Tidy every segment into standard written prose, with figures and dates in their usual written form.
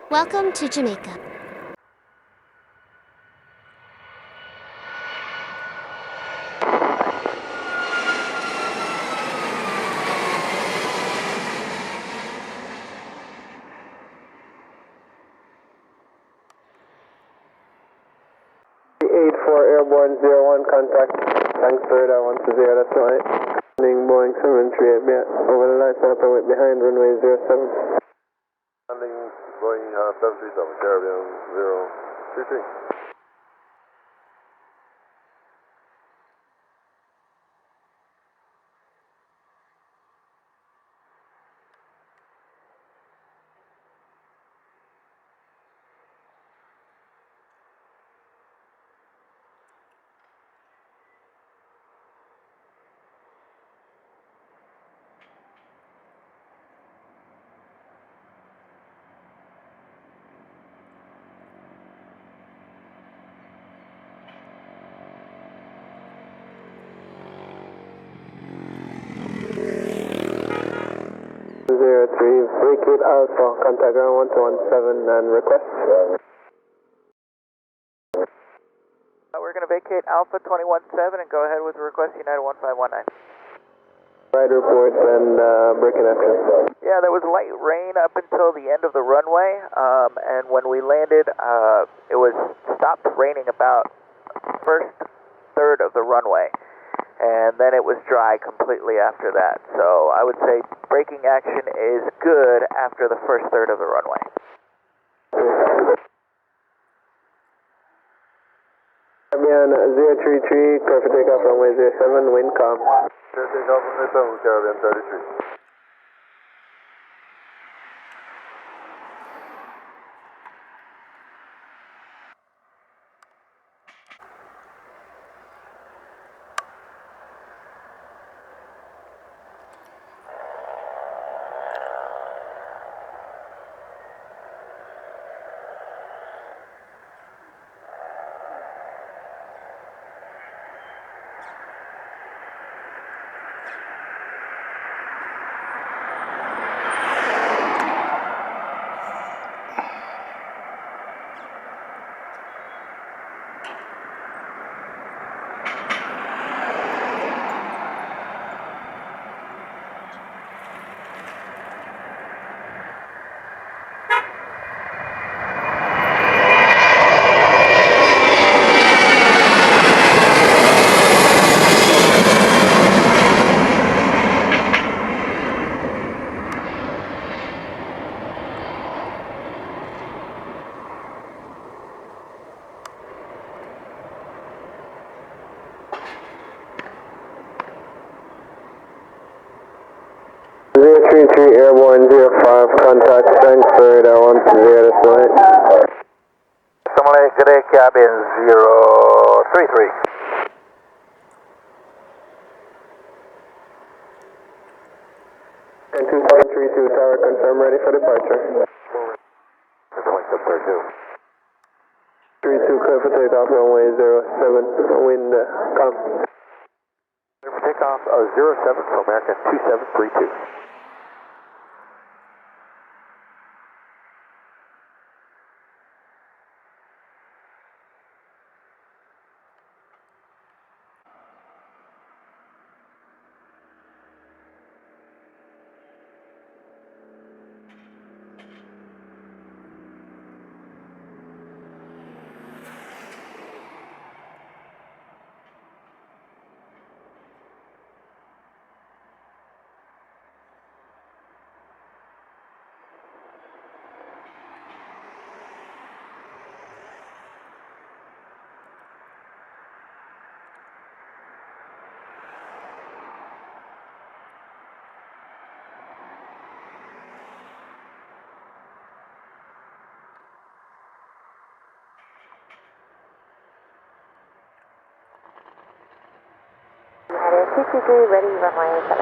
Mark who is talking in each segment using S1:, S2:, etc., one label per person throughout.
S1: Welcome to Jamaica.
S2: Airborne 01, contact. Thanks for that one to 0, that's right. Boeing 738, over the lights up and went behind runway 07.
S3: Landing Boeing 737, Caribbean 033.
S2: Vacate Alpha, contact ground 1217 and request.
S4: We're going to vacate Alpha 217 and go ahead with the request United 1519.
S2: Right report and breaking action.
S4: Yeah, there was light rain up until the end of the runway, and when we landed, it was stopped raining about first third of the runway, and then it was dry completely after that. So I would say braking action is good after the first third of the runway.
S2: Caribbean 033, clear for takeoff runway 07, wind calm.
S3: Clear takeoff runway 7, Caribbean 33.
S2: Airborne 05, contact, thanks for that one to 0, that's right.
S4: Simulate, good day, cabin 033.
S2: And 2732, tower confirm, ready for departure.
S3: Point 732.
S2: 32, clear for takeoff, runway 07, wind calm.
S3: Clear for takeoff 07 for American 2732.
S5: United 223, ready, runway 7.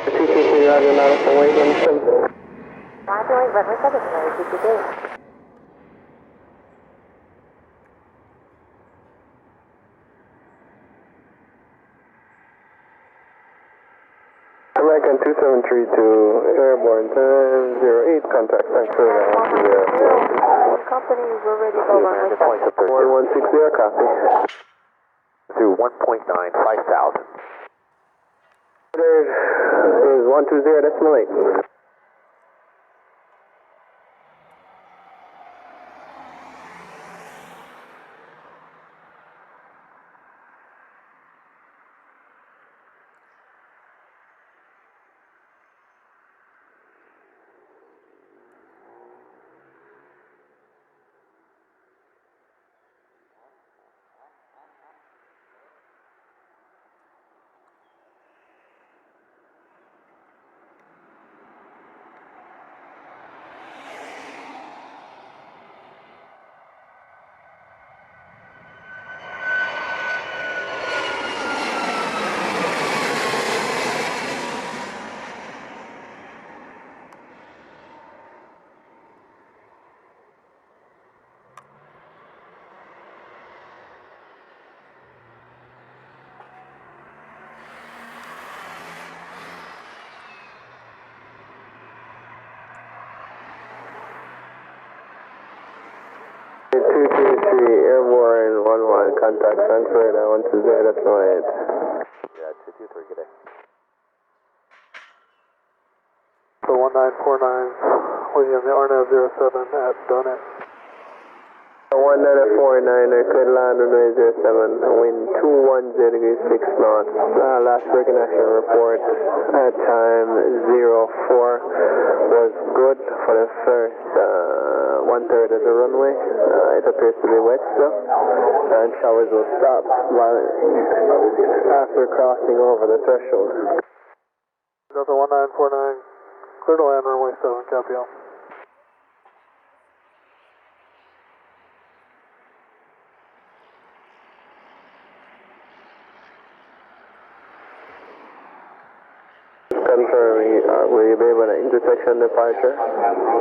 S2: 223, Roger, Madison, wait, runway 7.
S5: Roger, wait, runway 7, United 223.
S2: American 2732, airborne time 08. contact, thanks for that.
S5: Company, we're ready to go runway 7.
S2: 1160, copy.
S3: Through 1.9, 5,000.
S2: There is 120.8. Airborne 11, contact Frankfurt, 120.8.
S3: Yeah, 223, good day.
S1: So 1949, William, the RNAV 07 at Donut.
S2: 1949er, could land runway 07, wind 210 degrees 6 knots. Last breaking action report at time 04 was good for the first 1/3 of the runway. It appears to be wet still, and showers will stop after crossing over the threshold.
S1: Delta 1949, clear to land runway 7, copy all.
S2: Confirming, will you be able to intersection departure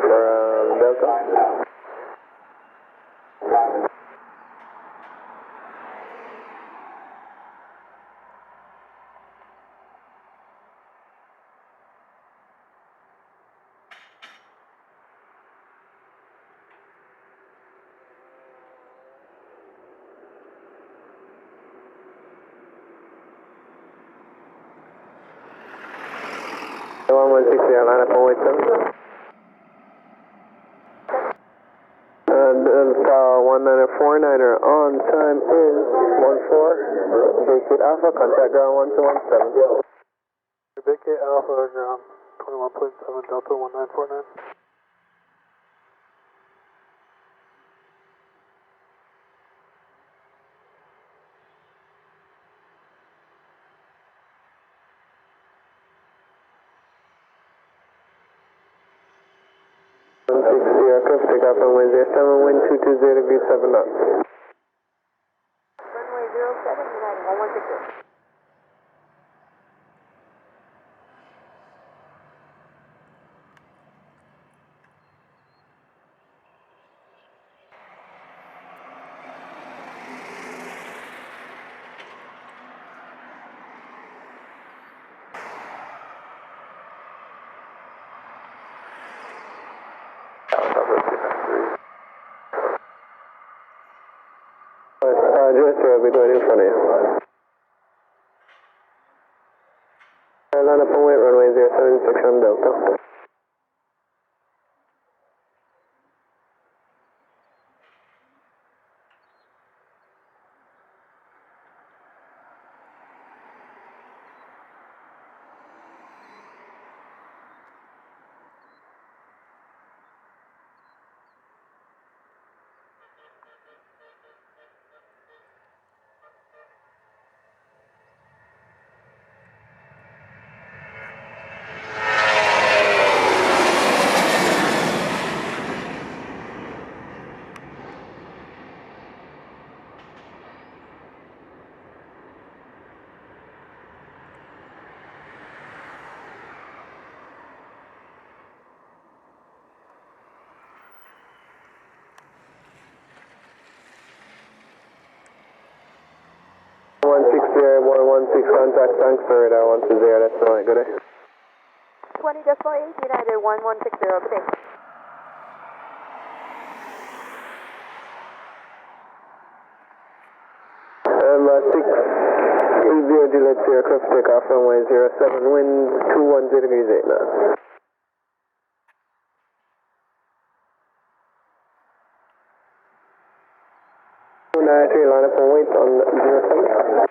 S2: for Delta? The 1160, line up on way 7. Delta 1949er on time is 14. Vacate Alpha, contact ground 1217.
S1: Vacate Alpha, ground 21.7, Delta 1949.
S2: Aircraft take off runway 07, wind 220 degrees 7 knots.
S5: Runway 07, United 1160.
S2: Just will be going in front of you. Line up on weight runway 076 on Delta. Airborne 16, contact Frankfurt, 120, that's all right, good day.
S5: 20.8, United 1160, good day.
S2: Juliet Sierra, clear for takeoff, runway 07, wind 210 degrees 8 knots. 293, line up and wait on 07.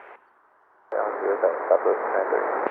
S3: Down 07, Southwest 930.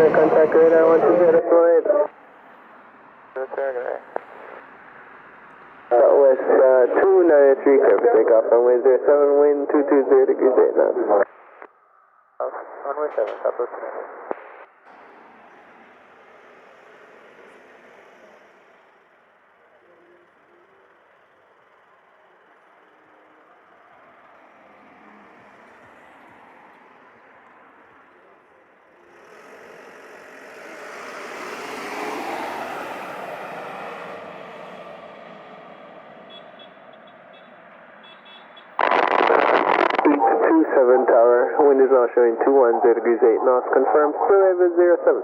S2: Contact radar 120 flight. Southwest 293, clear for takeoff, runway 07, wind 220 degrees 8 knots.
S3: Runway 7, Southwest 930.
S2: Tower, wind is now showing 210 degrees 8 knots, confirmed, still over 07.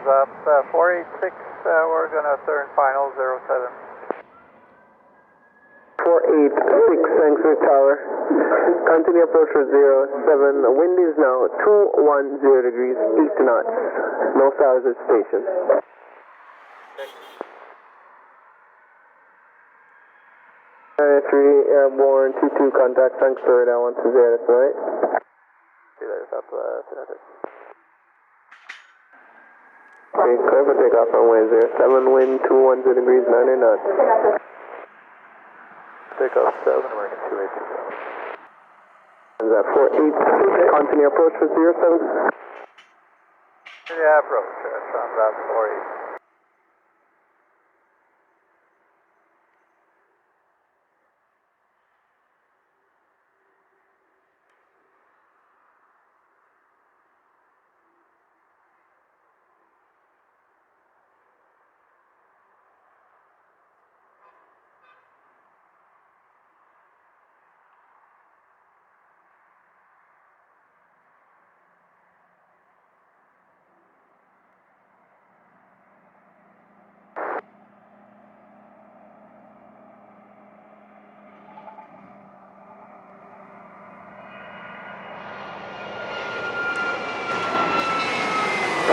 S1: Up 486, we're going to turn final 07.
S2: 486, thanks for tower. Continue approach for 07. Wind is now 210 degrees 8 knots. No stars at station. Three airborne 22 contact. Thanks for radar 120. That's right.
S3: See you later, Southwest 930.
S2: Okay, clear for takeoff runway 07. Wind 210 degrees 90 knots.
S3: Takeoff 7, American 2827.
S2: Is that 486? Continue approach for 07.
S1: Yeah, approach. Sounds about 486.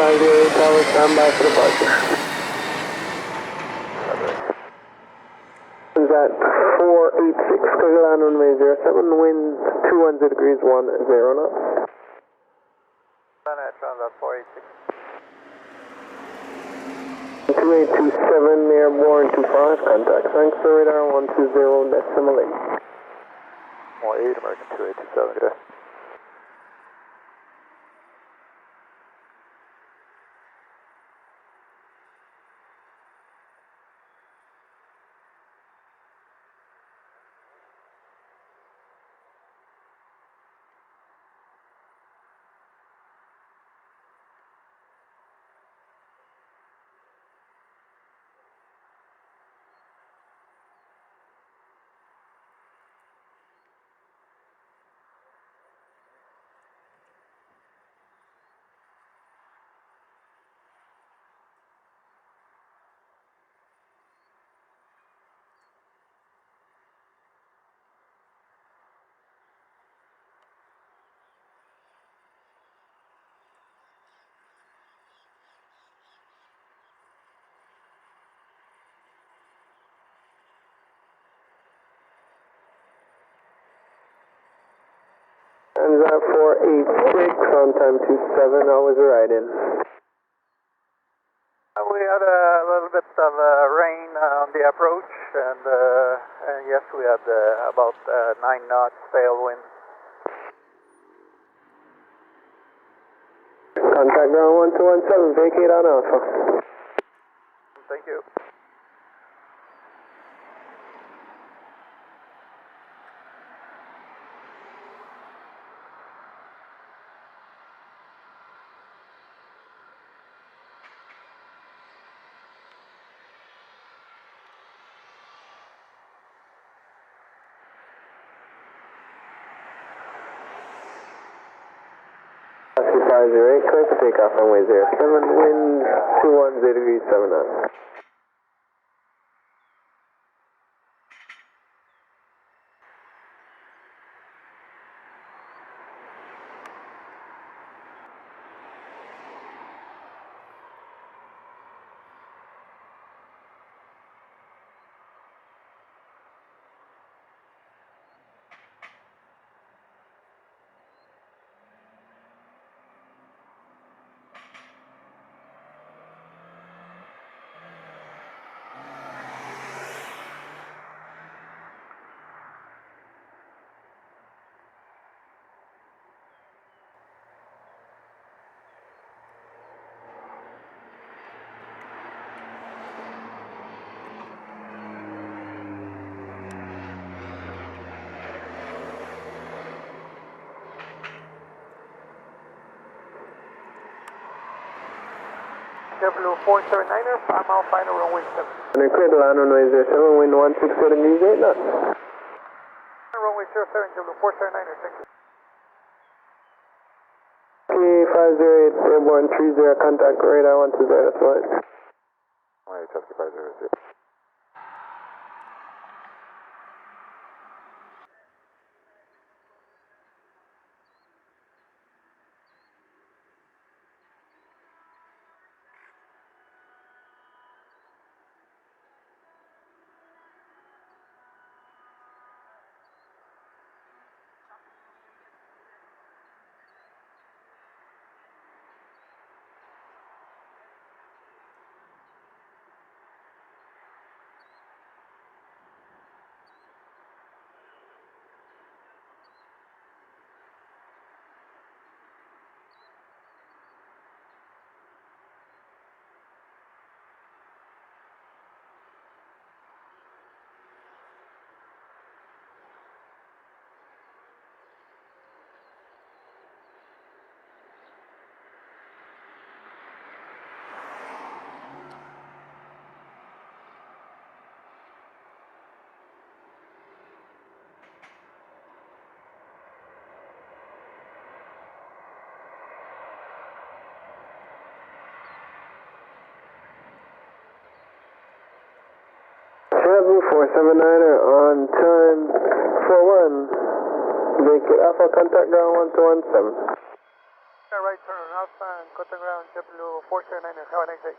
S2: Tower, stand by for departure. Is that 486, clear land runway 07, wind 210 degrees 10 knots.
S1: Sounds about 486.
S2: 2827, airborne 25, contact. Thanks for radar 120 decimal 8.
S3: 8, American 2827, good day.
S2: Transat 486 on time 27, how was the ride-in?
S1: We had a little bit of rain on the approach, and yes, we had about 9 knots tailwind.
S2: Contact ground 1217, vacate on Alpha.
S1: Thank you.
S2: Taxi 508, clear for takeoff runway 07, wind 210 degrees 7 knots.
S1: W479er, 5 mile final runway 7.
S2: Under clear to land runway 07, wind 160 degrees 8 knots.
S1: Runway 07, W479er, thank you.
S2: K508, airborne 30, contact radar 120, that's fine.
S3: Alright, Chesky 508.
S2: Travel 479er on time 41. Vacate Alpha, contact ground 1217.
S1: Right turn on Alpha and contact ground W479er, have a nice day.